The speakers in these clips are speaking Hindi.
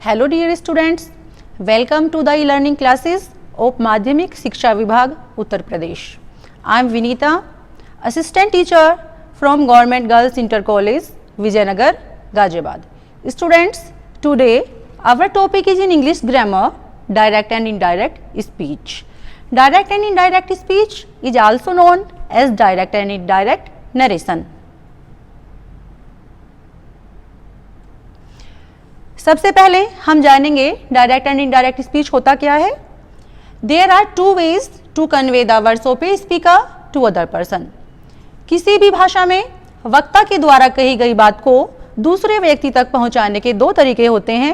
Hello dear students, welcome to the e-learning classes of माध्यमिक शिक्षा विभाग Uttar Pradesh. I am Vinita, assistant teacher from government girls inter college Vijaynagar Ghaziabad. Students, today our topic is in English grammar, direct and indirect speech. Direct and indirect speech is also known as direct and indirect narration. सबसे पहले हम जानेंगे डायरेक्ट एंड इनडायरेक्ट स्पीच होता क्या है। There are two ways to convey the words of a speaker to other person. किसी भी भाषा में वक्ता के द्वारा कही गई बात को दूसरे व्यक्ति तक पहुंचाने के दो तरीके होते हैं।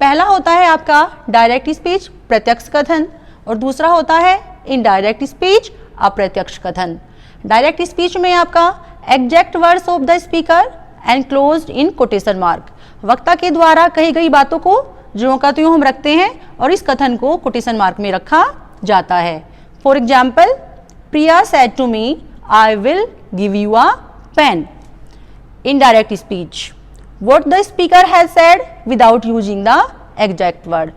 पहला होता है आपका डायरेक्ट स्पीच, प्रत्यक्ष कथन, और दूसरा होता है इनडायरेक्ट स्पीच, अप्रत्यक्ष कथन। डायरेक्ट स्पीच में आपका exact words of the speaker enclosed in quotation mark, वक्ता के द्वारा कही गई बातों को ज्यों का त्यों हम रखते हैं और इस कथन को कोटेशन मार्क में रखा जाता है। For example, Priya said to me I will give you a pen. Indirect speech, what the speaker has said without using the exact word,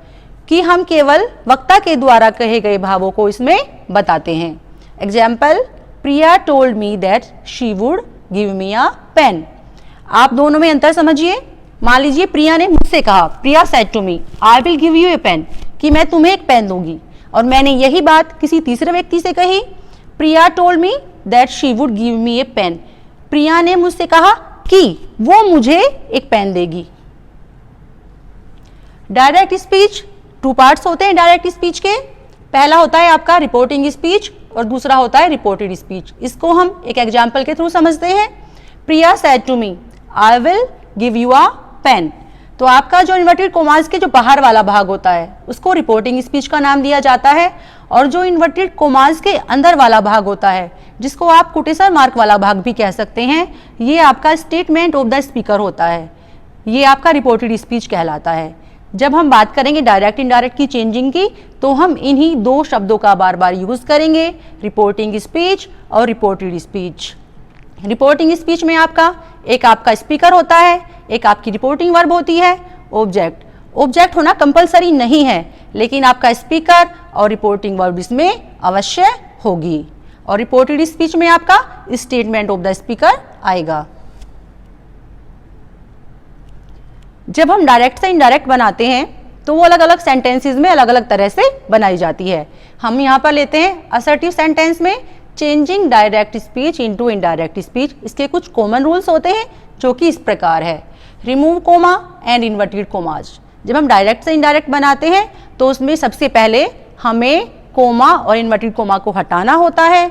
कि हम केवल वक्ता के द्वारा कहे गए भावों को इसमें बताते हैं। Example, Priya told me that she would give me a pen. आप दोनों में अंतर समझिए। मान लीजिए प्रिया ने मुझसे कहा, Priya said to me I will give you a pen, कि मैं तुम्हें एक पेन दूंगी, और मैंने यही बात किसी तीसरे व्यक्ति से कही। Priya told me that she would give me a pen, Priya ने मुझसे कहा कि वो मुझे एक पेन देगी। डायरेक्ट स्पीच टू पार्ट्स होते हैं डायरेक्ट स्पीच के। पहला होता है आपका रिपोर्टिंग स्पीच और दूसरा होता है रिपोर्टेड स्पीच। इसको हम एक एग्जांपल के थ्रू समझते हैं। Priya said to me I will give you a pen, तो आपका जो इन्वर्टेड कोमास के जो बाहर वाला भाग होता है उसको रिपोर्टिंग स्पीच का नाम दिया जाता है, और जो इन्वर्टेड कोमास के अंदर वाला भाग होता है जिसको आप कोटेशन मार्क वाला भाग भी कह सकते हैं, ये आपका स्टेटमेंट ऑफ द स्पीकर होता है। ये आपका रिपोर्टेड स्पीच कहलाता है। जब हम बात करेंगे डायरेक्ट इनडायरेक्ट की चेंजिंग की, तो हम इन्हीं दो शब्दों का बार बार यूज करेंगे, रिपोर्टिंग स्पीच और रिपोर्टेड स्पीच। रिपोर्टिंग स्पीच में आपका एक आपका स्पीकर होता है, एक आपकी रिपोर्टिंग वर्ब होती है, ऑब्जेक्ट। ऑब्जेक्ट होना कंपलसरी नहीं है, लेकिन आपका स्पीकर और रिपोर्टिंग वर्ब इसमें अवश्य होगी। और रिपोर्टेड स्पीच में आपका स्टेटमेंट ऑफ द स्पीकर आएगा। जब हम डायरेक्ट से इनडायरेक्ट बनाते हैं तो वो अलग अलग सेंटेंसेस में अलग अलग तरह से बनाई जाती है। हम यहाँ पर लेते हैं असर्टिव सेंटेंस में changing direct speech into indirect speech. इसके कुछ कॉमन रूल्स होते हैं जो कि इस प्रकार है। Remove comma and inverted commas. जब हम डायरेक्ट से इनडायरेक्ट बनाते हैं तो उसमें सबसे पहले हमें कोमा और इन्वर्टेड कोमा को हटाना होता है।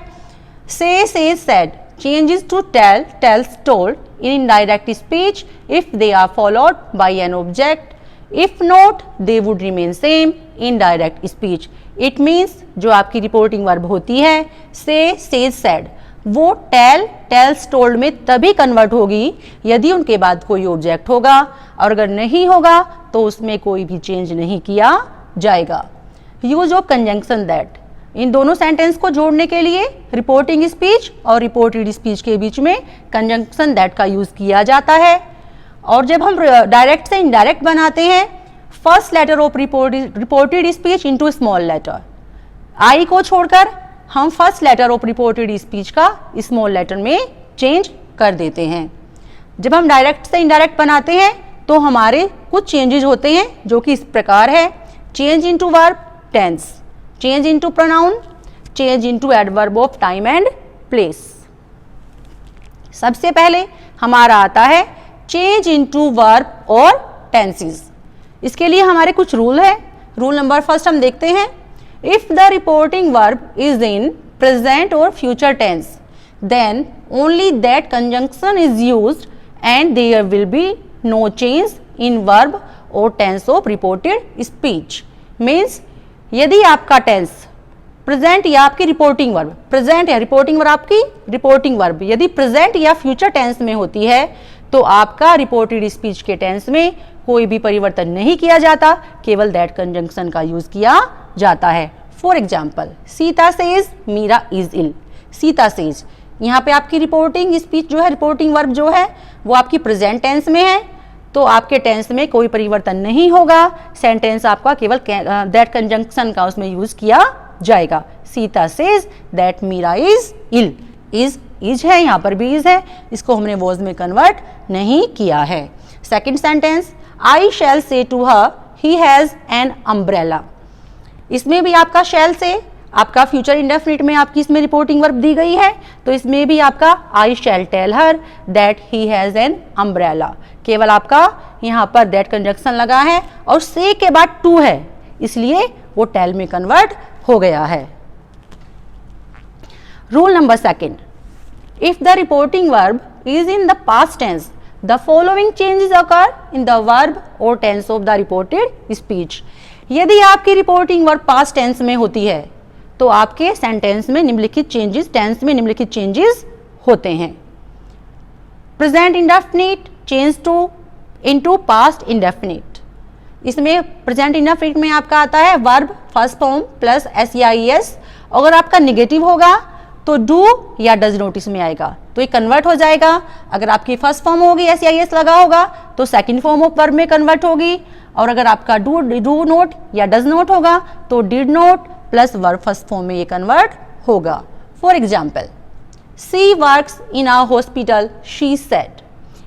से, says, said changes to tell, tells, told in indirect speech if they are followed by an object. If not, they would remain same in direct speech. It means जो आपकी रिपोर्टिंग वर्ब होती है से, सेज, सेड, वो टेल, टेल्स, टोल्ड में तभी कन्वर्ट होगी यदि उनके बाद कोई ऑब्जेक्ट होगा, और अगर नहीं होगा तो उसमें कोई भी चेंज नहीं किया जाएगा। यूज ऑफ कंजंक्शन दैट, इन दोनों सेंटेंस को जोड़ने के लिए रिपोर्टिंग स्पीच और रिपोर्टेड स्पीच के बीच में कंजंक्शन दैट का यूज किया जाता है। और जब हम डायरेक्ट से इनडायरेक्ट बनाते हैं, first letter of reported speech into small letter, I को छोड़कर हम first letter of reported speech का स्मॉल लेटर में चेंज कर देते हैं। जब हम डायरेक्ट से इनडायरेक्ट बनाते हैं तो हमारे कुछ चेंजेस होते हैं जो कि इस प्रकार है। Change into verb, tense, change into pronoun, change into adverb of time and place. सबसे पहले हमारा आता है चेंज इनटू वर्ब और टेंसेस। इसके लिए हमारे कुछ रूल है। रूल नंबर फर्स्ट हम देखते हैं। If the reporting verb is in present और future tense, then only that conjunction is used and there will be no change in verb और tense of reported speech. Means यदि आपका टेंस प्रेजेंट या आपकी रिपोर्टिंग वर्ब, प्रेजेंट या रिपोर्टिंग वर्ब, आपकी रिपोर्टिंग वर्ब यदि प्रेजेंट या फ्यूचर टेंस में होती है तो आपका रिपोर्टेड स्पीच के टेंस में कोई भी परिवर्तन नहीं किया जाता, केवल दैट कंजंक्शन का यूज किया जाता है। For example, Sita says Meera is ill. Sita says, यहाँ पे आपकी रिपोर्टिंग स्पीच जो है, रिपोर्टिंग वर्ब जो है वो आपकी प्रेजेंट टेंस में है, तो आपके टेंस में कोई परिवर्तन नहीं होगा, सेंटेंस आपका केवल दैट कंजंक्शन का उसमें यूज किया जाएगा। Sita says that Meera is ill, is है, यहाँ पर भी इज है, इसको हमने वॉज में कन्वर्ट नहीं किया है। Second sentence, I shall say to her he has an umbrella. इसमें भी आपका शैल से आपका फ्यूचर इंडेफिनिट में आपकी इसमें रिपोर्टिंग वर्ब दी गई है, तो इसमें भी आपका I shall tell her that he has an umbrella, केवल आपका यहाँ पर दैट कंजंक्शन लगा है और से के बाद टू है, इसलिए वो टेल में कन्वर्ट हो गया है। Rule number second, if the reporting verb is in the past tense the following changes occur in the verb और tense of the reported speech. यदि आपकी रिपोर्टिंग वर्ब पास्ट टेंस में होती है तो आपके सेंटेंस में निम्नलिखित चेंजेस, टेंस में निम्नलिखित चेंजेस होते हैं। Present indefinite change to into past indefinite. इसमें प्रेजेंट इंडेफिनिट में आपका आता है verb first form plus s. अगर आपका निगेटिव होगा तो डू या डज नोट इसमें आएगा, तो ये कन्वर्ट हो जाएगा। अगर आपकी फर्स्ट फॉर्म होगी एस लगा होगा तो सेकंड फॉर्म ऑफ वर्ब में कन्वर्ट होगी, और अगर आपका डू नोट या डज नोट होगा तो did not plus verb first form में ये कन्वर्ट होगा। For example, she works in a hospital she said.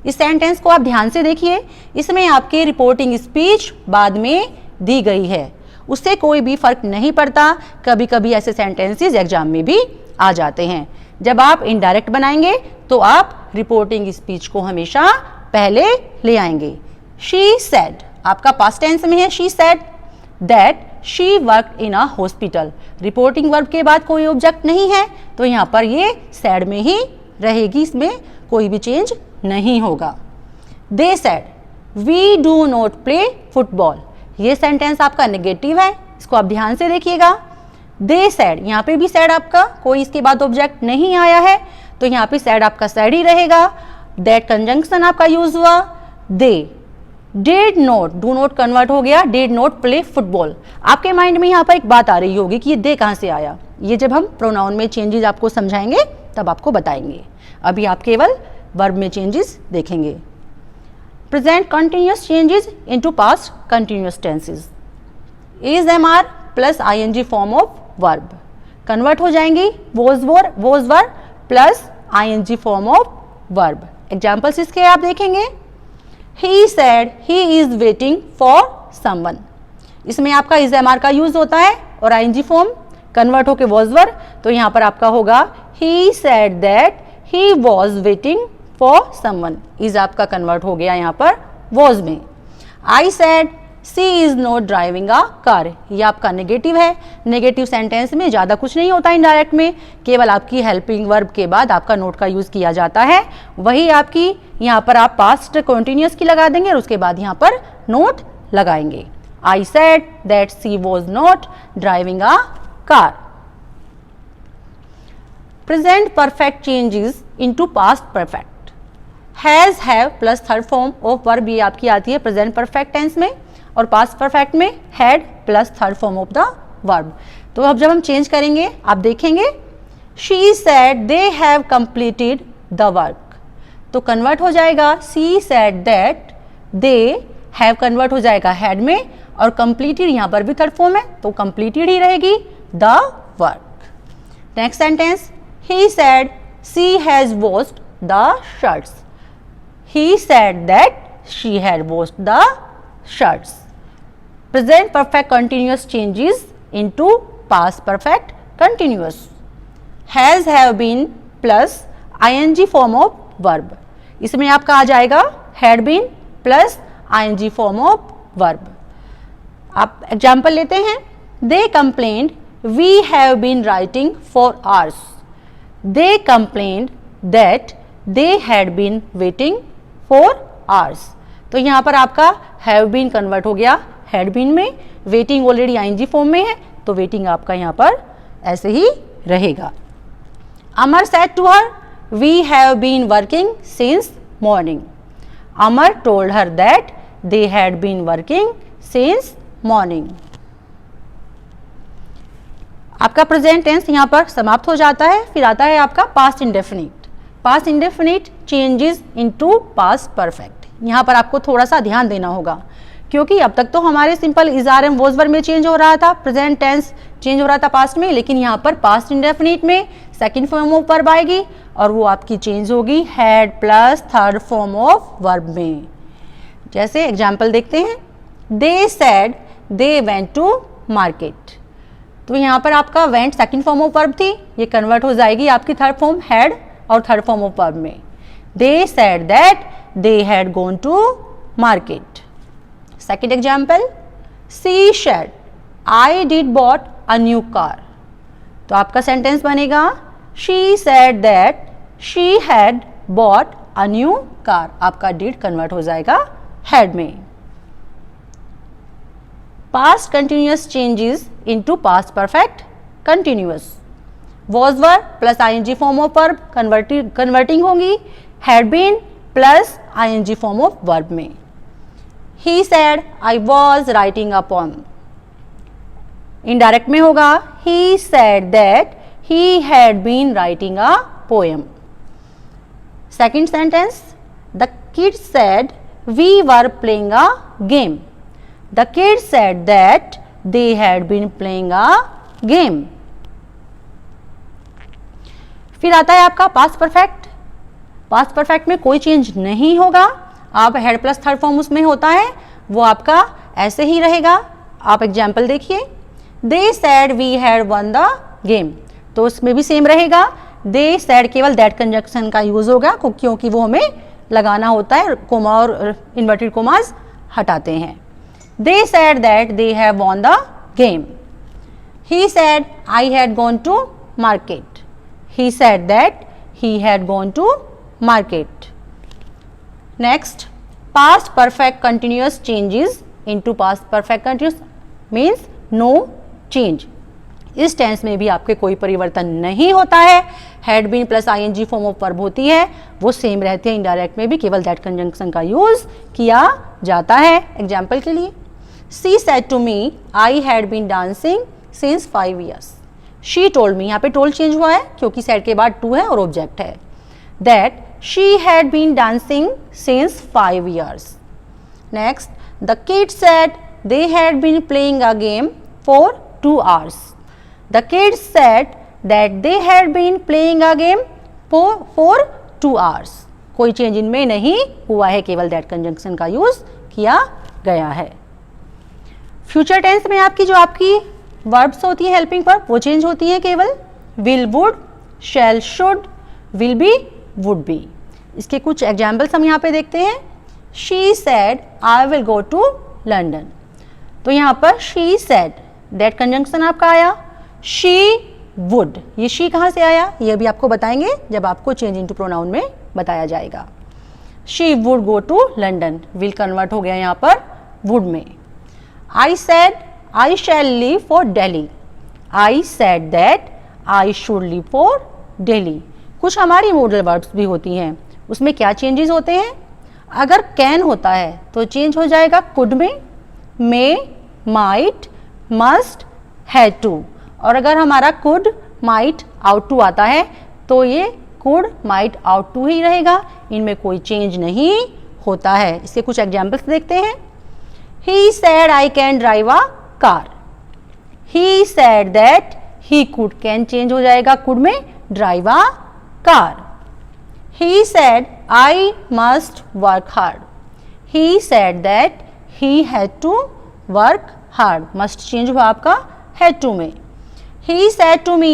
इस सेंटेंस को आप ध्यान से देखिए, इसमें आपके रिपोर्टिंग स्पीच बाद में दी गई है, उससे कोई भी फर्क नहीं पड़ता। कभी कभी ऐसे सेंटेंसेस एग्जाम में भी आ जाते हैं। जब आप इनडायरेक्ट बनाएंगे तो आप रिपोर्टिंग स्पीच को हमेशा पहले ले आएंगे। शी सेड आपका पास्ट टेंस में है, she said that she worked in a hospital. Reporting verb के बाद कोई ऑब्जेक्ट नहीं है तो यहाँ पर ये सेड में ही रहेगी, इसमें कोई भी चेंज नहीं होगा। They said we do not play football. ये सेंटेंस आपका नेगेटिव है, इसको आप ध्यान से देखिएगा। दे सेड, यहाँ पे भी सेड आपका कोई इसके बाद ऑब्जेक्ट नहीं आया है तो यहाँ पे सेड आपका सेड ही रहेगा। दैट कंजंक्शन आपका यूज हुआ। They did not, do not convert हो गया, डिड नॉट प्ले फुटबॉल। आपके माइंड में यहाँ पर एक बात आ रही होगी कि ये दे कहाँ से आया, ये जब हम प्रोनाउन में चेंजेस आपको समझाएंगे तब आपको बताएंगे। अभी आप केवल वर्ब में चेंजेस देखेंगे। Present continuous changes into past continuous tenses. Is am are plus ING form of verb convert हो जाएंगी was were plus ING form of verb. Examples इसके आप देखेंगे। He said he is waiting for someone. इसमें आपका इज एम आर का यूज होता है और आईएनजी फॉर्म कन्वर्ट होकर वॉज वर, तो यहाँ पर आपका होगा he said that he was waiting for someone. Is आपका कन्वर्ट हो गया यहाँ पर वॉज में। I said she is not driving a car, ये आपका नेगेटिव है। नेगेटिव सेंटेंस में ज़्यादा कुछ नहीं होता इनडायरेक्ट में, केवल आपकी हेल्पिंग वर्ब के बाद आपका नोट का यूज़ किया जाता है। वही आपकी यहाँ पर आप पास्ट कंटिन्यूअस की लगा देंगे और उसके बाद यहाँ पर नोट लगाएंगे। I said that she was not driving a car. Present perfect changes into past perfect. Has have plus third form of verb ये आपकी आती है प्रेजेंट परफेक्ट टेंस में, और पास्ट परफेक्ट में had plus third form of the verb. तो अब जब हम चेंज करेंगे आप देखेंगे she said they have completed the work, तो कन्वर्ट हो जाएगा she said that they have convert हो जाएगा हैड में, और कंप्लीटेड यहाँ पर भी थर्ड फॉर्म है तो कंप्लीटेड ही रहेगी the work. Next sentence, he said she has washed the shirts. He said that she had washed the shirts. Present perfect continuous changes into past perfect continuous. Has have been plus ing form of verb. इसमें आपका आ जाएगा had been plus ing form of verb. आप एग्जाम्पल लेते हैं। They complained we have been writing for hours. They complained that they had been waiting for hours. तो यहाँ पर आपका हैव बीन कन्वर्ट हो गया हैड बीन में, वेटिंग ऑलरेडी आईएनजी फॉर्म में है तो वेटिंग आपका यहाँ पर ऐसे ही रहेगा। Amar said to her we have been working since morning. Amar told her that they had been working since morning. आपका प्रेजेंट टेंस यहाँ पर समाप्त हो जाता है। फिर आता है आपका past indefinite. Past indefinite changes into past perfect. यहाँ पर आपको थोड़ा सा ध्यान देना होगा, क्योंकि अब तक तो हमारे simple is are am was were में चेंज हो रहा था, प्रेजेंट टेंस चेंज हो रहा था पास्ट में, लेकिन यहाँ पर पास्ट इंडेफिनिट में सेकंड फॉर्म ऑफ वर्ब आएगी और वो आपकी चेंज होगी had plus third form of verb में। जैसे एग्जाम्पल देखते हैं, they said they went to market. तो यहाँ पर आपका went second form of verb थी, ये कन्वर्ट हो जाएगी आपकी थर्ड फॉर्म हैड और थर्ड फॉर्म ऑफ वर्ब में। They said that they had gone to market. Second example, she said I did bought a new car. तो आपका सेंटेंस बनेगा she said that she had bought a new car. आपका डिड कन्वर्ट हो जाएगा हैड में। Past continuous changes into past perfect continuous. Was were plus ING form of verb converting होगी had been plus ING form of verb में। He said I was writing a poem। इनडायरेक्ट में होगा he said that he had been writing a poem। Second sentence, the kids said we were playing a game। The kids said that they had been playing a game। फिर आता है आपका पास्ट परफेक्ट। पास्ट परफेक्ट में कोई चेंज नहीं होगा, आप हेड प्लस थर्ड फॉर्म उसमें होता है, वो आपका ऐसे ही रहेगा। आप एग्जाम्पल देखिए, they said we had won the game. तो उसमें भी सेम रहेगा, दे सैड केवल दैट कंजक्शन का यूज होगा, क्योंकि वो हमें लगाना होता है, कोमा और इन्वर्टेड कोमास हटाते हैं। They said that they have won the game. He said I had gone to market. He said that he had gone to market. Next, past perfect continuous changes into past perfect continuous means no change। इस टेंस में भी आपके कोई परिवर्तन नहीं होता है, had been plus ING form of verb होती है, वो सेम रहती है। इनडायरेक्ट में भी केवल दैट कंजंक्शन का यूज किया जाता है। एग्जाम्पल के लिए, she said to me I had been dancing since 5 years। She told me, यहाँ पे टोल्ड चेंज हुआ है क्योंकि सेड के बाद टू है और ऑब्जेक्ट है। That she had been dancing since 5 years। Next, the kids said they had been playing a game for 2 hours। The kids said that they had been playing a game for 2 hours। कोई चेंज इनमें नहीं हुआ है, केवल दैट कंजंक्शन का यूज किया गया है। फ्यूचर टेंस में आपकी जो आपकी वर्ब्स होती है हेल्पिंग वर्ब, वो चेंज होती है केवल will, would, shall, should, will be, would be. इसके कुछ एग्जाम्पल्स हम यहाँ पे देखते हैं। She said I will go to London. तो यहाँ पर शी सेड दैट कंजंक्शन आपका आया, शी वुड, ये शी कहाँ से आया ये भी आपको बताएंगे जब आपको चेंज इनटू प्रोनाउन में बताया जाएगा। She would go to London, will convert हो गया यहाँ पर वुड में। I said I shall leave for Delhi. I said that I should leave for Delhi. कुछ हमारी मॉडल वर्ब्स भी होती हैं, उसमें क्या चेंजेस होते हैं। अगर कैन होता है तो चेंज हो जाएगा कुड में, मे, माइट, मस्ट, हैड टू। और अगर हमारा कुड, माइट, आउट टू आता है तो ये कुड, माइट, आउट टू ही रहेगा, इनमें कोई चेंज नहीं होता है। इसके कुछ एग्जाम्पल्स देखते हैं। He said I can drive a car. He said that he could, can change हो जाएगा कुड में, drive a car। He said I must work hard। He said that he had to work hard। must change हुआ आपका had to में। He said to me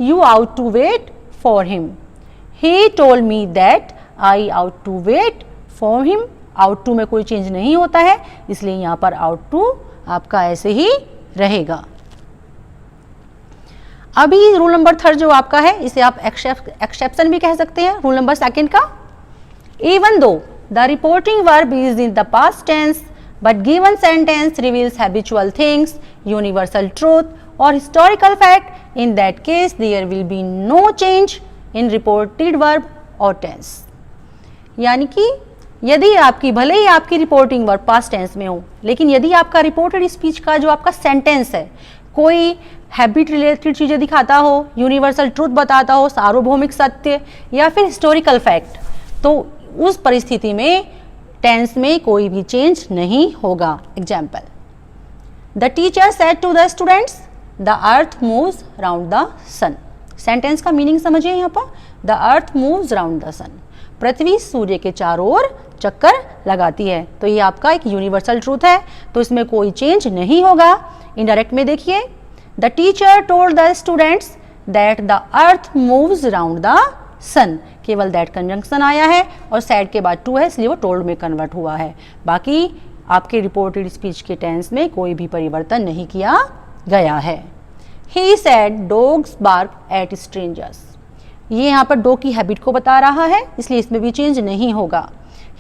you ought to wait for him। He told me that I ought to wait for him। ought to में कोई चेंज नहीं होता है, इसलिए यहाँ पर ought to आपका ऐसे ही रहेगा। अभी रूल नंबर 3 जो आपका है, इसे आप एक्सेप्शन भी कह सकते हैं, रूल नंबर 2 का। Even though the reporting verb is in the past tense but given sentence reveals habitual things, universal truth और historical fact, in that case there will be no change in reported verb और टेंस। यानी कि यदि आपकी, भले ही आपकी रिपोर्टिंग वर्ब पास्ट टेंस में हो, लेकिन यदि आपका रिपोर्टेड स्पीच का जो आपका सेंटेंस है कोई हैबिट रिलेटेड चीज़ें दिखाता हो, यूनिवर्सल ट्रूथ बताता हो, सार्वभौमिक सत्य या फिर हिस्टोरिकल फैक्ट, तो उस परिस्थिति में टेंस में कोई भी चेंज नहीं होगा। Example, the teacher said to the students the earth moves round the sun. Sentence का मीनिंग समझिए यहाँ पर, the earth moves round the sun, पृथ्वी सूर्य के चारों ओर चक्कर लगाती है। तो ये आपका एक यूनिवर्सल ट्रूथ है, तो इसमें कोई चेंज नहीं होगा। इनडायरेक्ट में देखिए, the teacher told the students that the earth moves round the sun, केवल दैट कंजंक्शन आया है और सैड के बाद टू है, इसलिए वो टोल्ड में कन्वर्ट हुआ है। बाकी आपके रिपोर्टेड स्पीच के टेंस में कोई भी परिवर्तन नहीं किया गया है। He said dogs bark at strangers, ये यहाँ पर डॉग की हैबिट को बता रहा है, इसलिए इसमें भी चेंज नहीं होगा।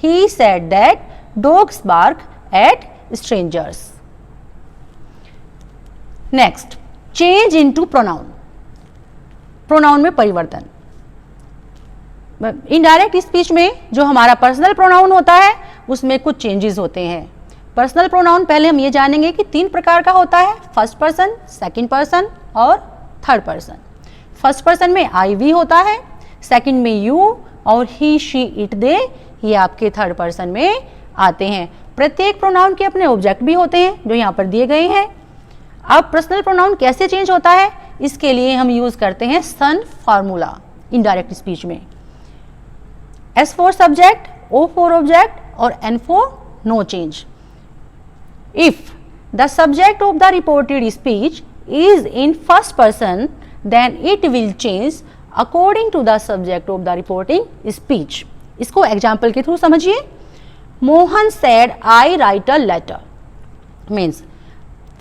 He said that dogs bark at strangers. Next, change into pronoun, pronoun में परिवर्तन। इनडायरेक्ट स्पीच में जो हमारा पर्सनल प्रोनाउन होता है उसमें कुछ चेंजेस होते हैं। पर्सनल प्रोनाउन पहले हम ये जानेंगे कि 3 प्रकार का होता है, फर्स्ट पर्सन, सेकंड पर्सन और थर्ड पर्सन। फर्स्ट पर्सन में आई वी होता है, सेकंड में यू और ही शी इट दे, ये आपके थर्ड पर्सन में आते हैं। प्रत्येक प्रोनाउन के अपने ऑब्जेक्ट भी होते हैं जो यहाँ पर दिए गए हैं। अब पर्सनल प्रोनाउन कैसे चेंज होता है, इसके लिए हम यूज करते हैं सन फार्मूला इनडायरेक्ट स्पीच में। S for subject, O for object और N for no change. If the subject of the reported speech is in first person, then it will change according to the subject of the reporting speech. इसको एग्जाम्पल के थ्रू समझिए। Mohan said I write a letter, means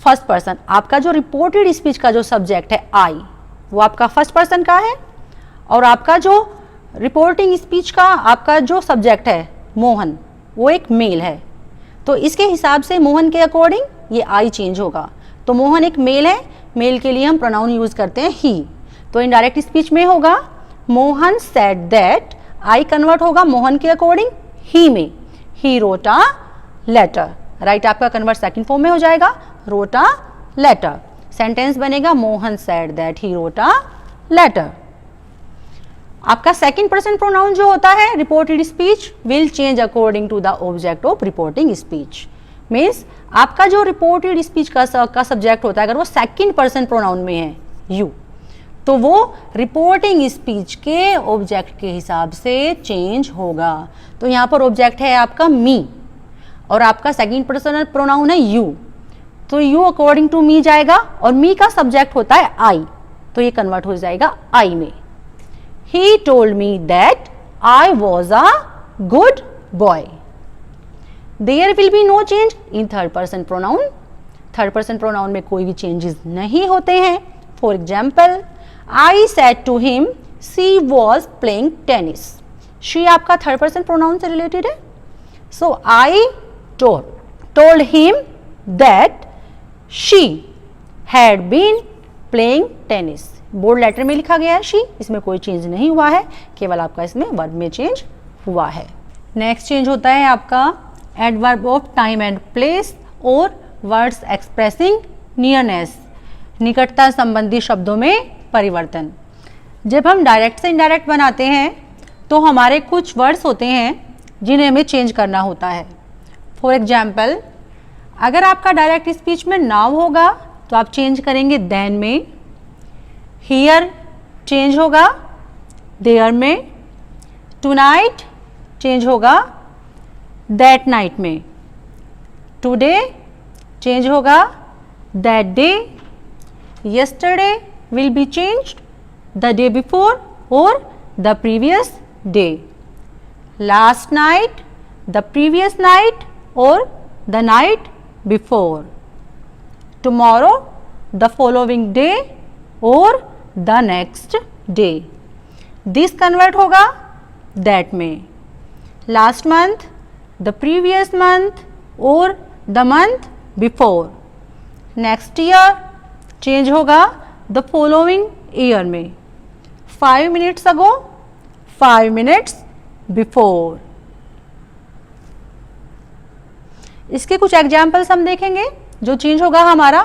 first person. आपका जो रिपोर्टेड स्पीच का जो सब्जेक्ट है I, वो आपका फर्स्ट पर्सन का है, और आपका जो रिपोर्टिंग स्पीच का आपका जो सब्जेक्ट है मोहन, वो एक मेल है। तो इसके हिसाब से मोहन के अकॉर्डिंग ये आई चेंज होगा। तो मोहन एक मेल है, मेल के लिए हम प्रोनाउन यूज करते हैं ही। तो इनडायरेक्ट स्पीच में होगा Mohan said that, I convert होगा मोहन के अकॉर्डिंग ही में, he wrote a letter. Right, आपका कन्वर्ट सेकंड फॉर्म में हो जाएगा, रोट अ लेटर। सेंटेंस बनेगा Mohan said that he wrote a letter. आपका सेकंड पर्सन प्रोनाउन जो होता है reported speech will change according to the object of reporting speech. Means आपका जो रिपोर्टेड स्पीच का सब्जेक्ट होता है, अगर वो सेकंड पर्सन प्रोनाउन में है यू, तो वो रिपोर्टिंग स्पीच के ऑब्जेक्ट के हिसाब से चेंज होगा। तो यहाँ पर ऑब्जेक्ट है आपका मी और आपका सेकंड पर्सन प्रोनाउन है यू, तो यू अकॉर्डिंग टू मी जाएगा और मी का सब्जेक्ट होता है आई, तो ये कन्वर्ट हो जाएगा आई में। He told me that I was a good boy. There will be no change in third person pronoun. Third person pronoun में कोई भी चेंजेस नहीं होते हैं। For example, I said to him she was playing tennis. She आपका थर्ड पर्सन प्रोनाउन से रिलेटेड है। So I told him that she had been playing tennis. Bold letter में लिखा गया है शी, इसमें कोई चेंज नहीं हुआ है, केवल आपका इसमें वर्ब में चेंज हुआ है। नेक्स्ट चेंज होता है आपका adverb of time and place और वर्ड्स एक्सप्रेसिंग नियरनेस, निकटता संबंधी शब्दों में परिवर्तन। जब हम डायरेक्ट से इनडायरेक्ट बनाते हैं तो हमारे कुछ वर्ड्स होते हैं जिन्हें हमें चेंज करना होता है। फॉर एग्जाम्पल, अगर आपका डायरेक्ट स्पीच में नाउ होगा तो आप चेंज करेंगे देन में, हियर चेंज होगा देयर में, टुनाइट चेंज होगा दैट नाइट में, टुडे चेंज होगा that day, yesterday will be changed the day before or the previous day, last night the previous night or the night before, tomorrow the following day or the next day. This convert होगा that में, last month the previous month or the month before, next year change होगा द फॉलोइंग ईयर में, 5 minutes ago 5 minutes बिफोर। इसके कुछ एग्जाम्पल्स हम देखेंगे जो चेंज होगा हमारा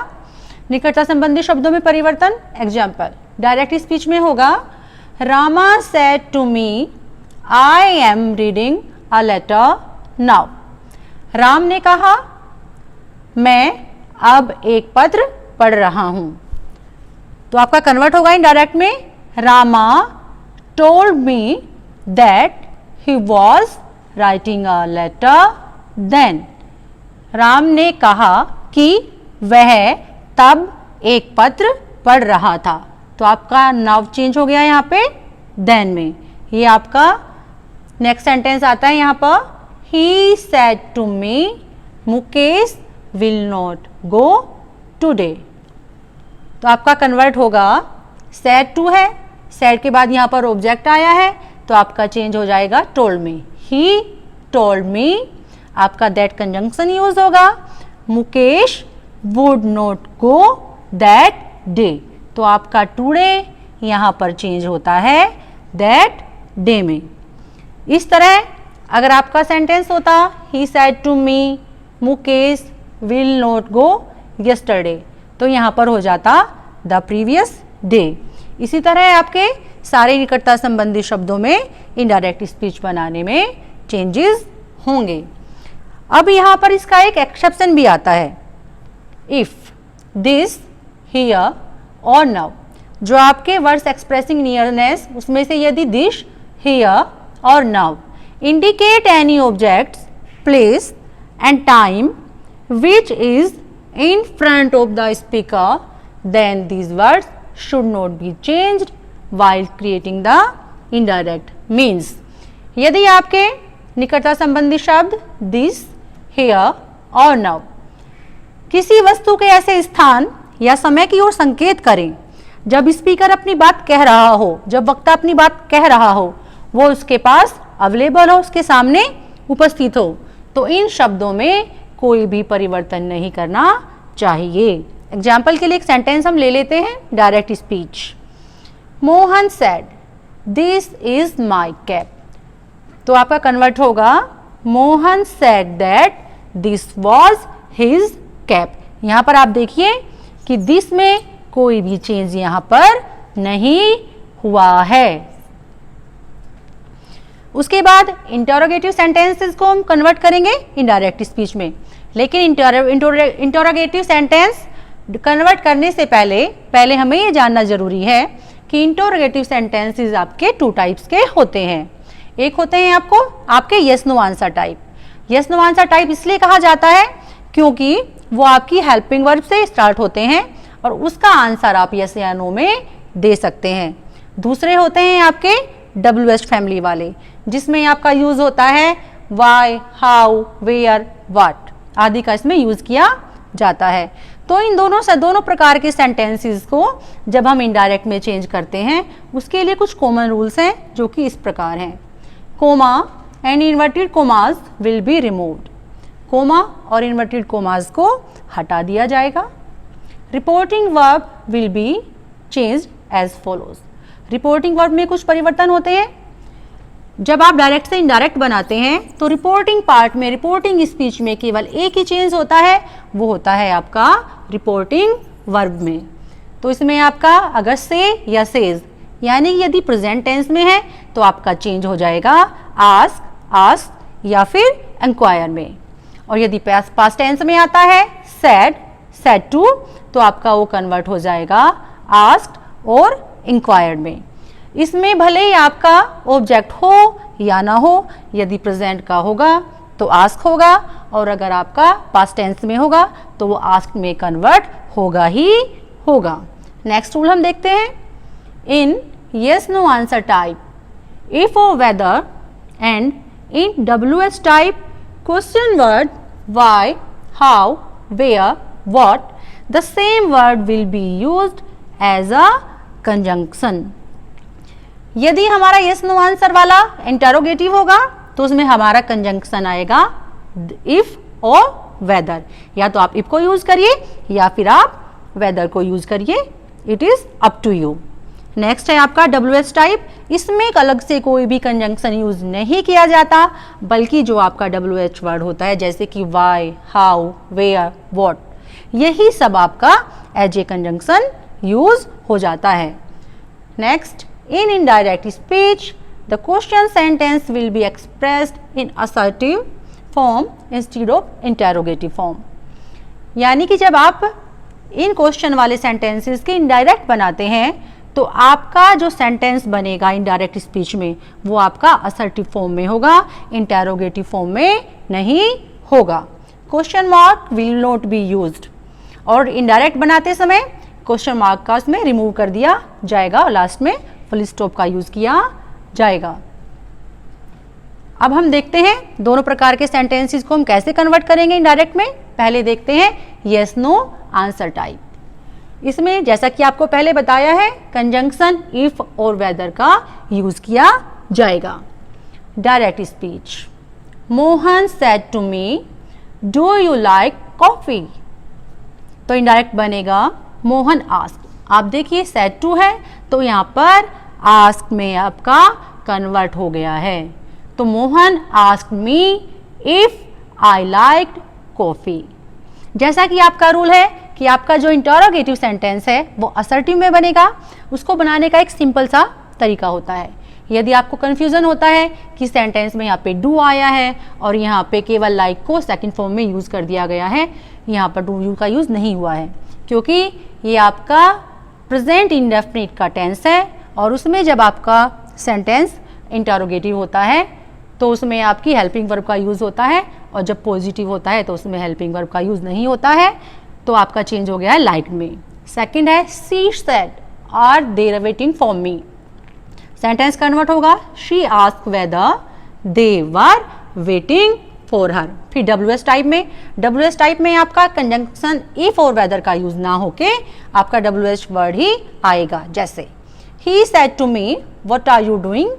निकटता संबंधी शब्दों में परिवर्तन। एग्जाम्पल डायरेक्ट स्पीच में होगा Rama said to me I am reading a letter now. Ram ने कहा मैं अब एक पत्र पढ़ रहा हूं। तो आपका कन्वर्ट होगा इनडायरेक्ट में, Rama told me that he was writing a letter then. Ram ने कहा कि वह तब एक पत्र पढ़ रहा था। तो आपका नाउन चेंज हो गया यहाँ पे देन में। ये आपका नेक्स्ट सेंटेंस आता है यहाँ पर, he said to me Mukesh will not go today. तो आपका कन्वर्ट होगा, सेड टू है, सेड के बाद यहाँ पर ऑब्जेक्ट आया है तो आपका चेंज हो जाएगा told me. He told me, आपका दैट कंजंक्शन यूज होगा, Mukesh would not go that day. तो आपका टुडे यहाँ पर चेंज होता है दैट डे में। इस तरह अगर आपका सेंटेंस होता he said to me Mukesh will not go yesterday, तो यहाँ पर हो जाता द प्रीवियस डे। इसी तरह आपके सारे निकटता संबंधी शब्दों में इनडायरेक्ट स्पीच बनाने में चेंजेस होंगे। अब यहाँ पर इसका एक एक्सेप्शन भी आता है, इफ दिस हियर और नाउ। जो आपके वर्ड्स एक्सप्रेसिंग नियरनेस उसमें से यदि दिस हियर और now indicate any objects place and time which is in front of the speaker, then these words should not be changed while creating the indirect means। यदि आपके निकटता संबंधी शब्द this, here और now किसी वस्तु के ऐसे स्थान या समय की ओर संकेत करें जब स्पीकर अपनी बात कह रहा हो, जब वक्ता अपनी बात कह रहा हो, वो उसके पास अवेलेबल हो, उसके सामने उपस्थित हो, तो इन शब्दों में कोई भी परिवर्तन नहीं करना चाहिए। एग्जाम्पल के लिए एक सेंटेंस हम ले लेते हैं, direct speech. Mohan said this is my cap. तो आपका कन्वर्ट होगा, Mohan said that this was his cap. यहां पर आप देखिए कि दिस में कोई भी चेंज यहां पर नहीं हुआ है। उसके बाद इंटरोगेटिव सेंटेंसेस को हम कन्वर्ट करेंगे इनडायरेक्ट स्पीच में, लेकिन इंटरोगेटिव सेंटेंस कन्वर्ट करने से पहले हमें ये जानना जरूरी है कि इंटरोगेटिव सेंटेंसेस आपके टू टाइप्स के होते हैं। एक होते हैं आपके yes no answer type. Yes no answer type इसलिए कहा जाता है क्योंकि वो आपकी हेल्पिंग वर्ब से स्टार्ट होते हैं और उसका आंसर आप यस या नो में दे सकते हैं। दूसरे होते हैं आपके WH फैमिली वाले, जिसमें आपका यूज होता है वाई, हाउ, वेयर, व्हाट आदि का इसमें यूज किया जाता है। तो इन दोनों प्रकार के सेंटेंसेस को जब हम इनडायरेक्ट में चेंज करते हैं उसके लिए कुछ कॉमन रूल्स हैं जो कि इस प्रकार हैं। Comma and inverted commas will be removed. Comma और इन्वर्टेड कोमास को हटा दिया जाएगा। Reporting verb will be changed as follows. Reporting verb में कुछ परिवर्तन होते हैं। जब आप डायरेक्ट से इनडायरेक्ट बनाते हैं तो रिपोर्टिंग पार्ट में, रिपोर्टिंग स्पीच में केवल एक ही चेंज होता है, वो होता है आपका रिपोर्टिंग वर्ब में। तो इसमें आपका अगर से या सेज यानी यदि प्रेजेंट टेंस में है तो आपका चेंज हो जाएगा आस्क, आस्क या फिर इंक्वायर में। और यदि पास्ट टेंस में आता है सेड, सेड टू, तो आपका वो कन्वर्ट हो जाएगा आस्क्ड और इंक्वायर्ड में। इसमें भले ही आपका ऑब्जेक्ट हो या ना हो, यदि प्रेजेंट का होगा तो आस्क होगा और अगर आपका पास्ट टेंस में होगा तो वो आस्क में कन्वर्ट होगा ही होगा। नेक्स्ट रूल हम देखते हैं। In yes no answer type, if और whether and in WH type question word why, how, where, what, the same word will be used as a conjunction. यदि हमारा यस नो आंसर वाला इंटरोगेटिव होगा तो उसमें हमारा कंजंक्शन आएगा इफ और वेदर। या तो आप इफ को यूज करिए या फिर आप वेदर को यूज करिए, it is up to you. Next है आपका WH टाइप। इसमें एक अलग से कोई भी कंजंक्शन यूज नहीं किया जाता, बल्कि जो आपका WH वर्ड होता है जैसे कि वाई, हाउ, वेयर, व्हाट, यही सब आपका एज ए कंजंक्शन यूज हो जाता है। Next, in indirect speech the question sentence will be expressed in assertive form instead of interrogative form. यानी कि जब आप इन क्वेश्चन वाले सेंटेंसेस के इनडायरेक्ट बनाते हैं तो आपका जो सेंटेंस बनेगा इनडायरेक्ट स्पीच में वो आपका असर्टिव फॉर्म में होगा, इंटेरोगेटिव फॉर्म में नहीं होगा। Question mark will not be used, और इनडायरेक्ट बनाते समय क्वेश्चन मार्क का उसमें रिमूव कर दिया जाएगा और लास्ट में फुल स्टॉप का यूज किया जाएगा। अब हम देखते हैं दोनों प्रकार के सेंटेंसेस को हम कैसे कन्वर्ट करेंगे इनडायरेक्ट में। पहले देखते हैं यस नो आंसर टाइप। इसमें जैसा कि आपको पहले बताया है कंजंक्शन इफ और वेदर का यूज किया जाएगा। Direct speech, Mohan said to me do you like coffee, तो इनडायरेक्ट बनेगा मोहन आस्क। आप देखिए सेड टू है तो यहाँ पर आस्क में आपका कन्वर्ट हो गया है, तो Mohan ask me if I liked coffee. जैसा कि आपका रूल है कि आपका जो इंटरोगेटिव सेंटेंस है वो असर्टिव में बनेगा, उसको बनाने का एक सिंपल सा तरीका होता है। यदि आपको कंफ्यूजन होता है कि सेंटेंस में यहाँ पे डू आया है और यहाँ पे केवल लाइक को सेकंड फॉर्म में यूज कर दिया गया है, यहाँ पर डू यू का यूज नहीं हुआ है क्योंकि ये आपका प्रेजेंट इंडेफिनिट का टेंस है और उसमें जब आपका सेंटेंस इंटरोगेटिव होता है तो उसमें आपकी हेल्पिंग वर्ब का यूज होता है, और जब पॉजिटिव होता है तो उसमें हेल्पिंग वर्ब का यूज नहीं होता है, तो आपका चेंज हो गया है लाइक में। सेकंड है she said are they waiting for me, sentence convert होगा she asked whether they were waiting for her. फिर डब्ल्यूएस टाइप में आपका कंजंक्शन इफ और वेदर का यूज ना होके आपका डब्ल्यूएस वर्ड ही आएगा। जैसे he said to me what are you doing,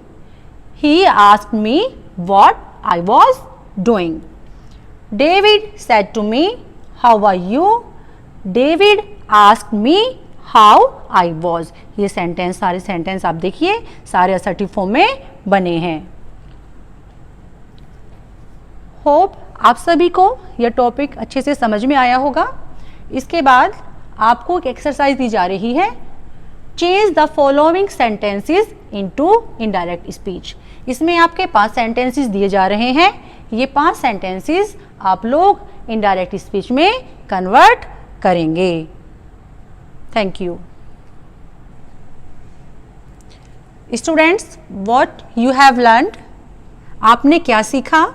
he asked me what I was doing. David said to me how are you, David asked me how I was. ये सेंटेंस, सारे सेंटेंस आप देखिए सारे असर्टिव फॉर्म में बने हैं। होप आप सभी को यह टॉपिक अच्छे से समझ में आया होगा। इसके बाद आपको एक एक्सरसाइज दी जा रही है, change the following sentences into indirect speech. इसमें आपके 5 सेंटेंसेस दिए जा रहे हैं, ये 5 सेंटेंसेस आप लोग इनडायरेक्ट स्पीच में कन्वर्ट करेंगे। Thank you students, what you have learned, आपने क्या सीखा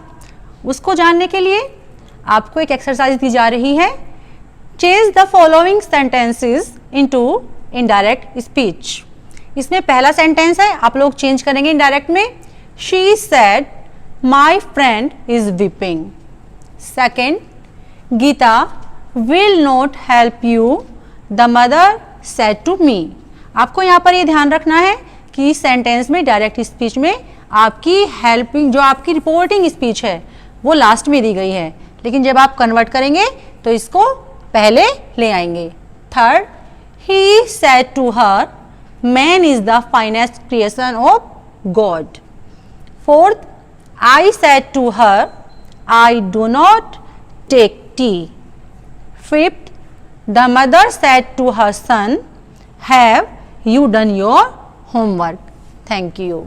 उसको जानने के लिए आपको एक एक्सरसाइज दी जा रही है, change the following sentences into indirect speech. इसमें पहला सेंटेंस है आप लोग चेंज करेंगे इनडायरेक्ट में, she said my friend is weeping. Second, Geeta will not help you the mother said to me. आपको यहाँ पर ये ध्यान रखना है कि इस सेंटेंस में डायरेक्ट स्पीच में आपकी हेल्पिंग, जो आपकी रिपोर्टिंग स्पीच है वो लास्ट में दी गई है, लेकिन जब आप कन्वर्ट करेंगे तो इसको पहले ले आएंगे। Third, he said to her man is the finest creation of God. Fourth, I said to her I do not take tea. Fifth, the mother said to her son have you done your homework. Thank you.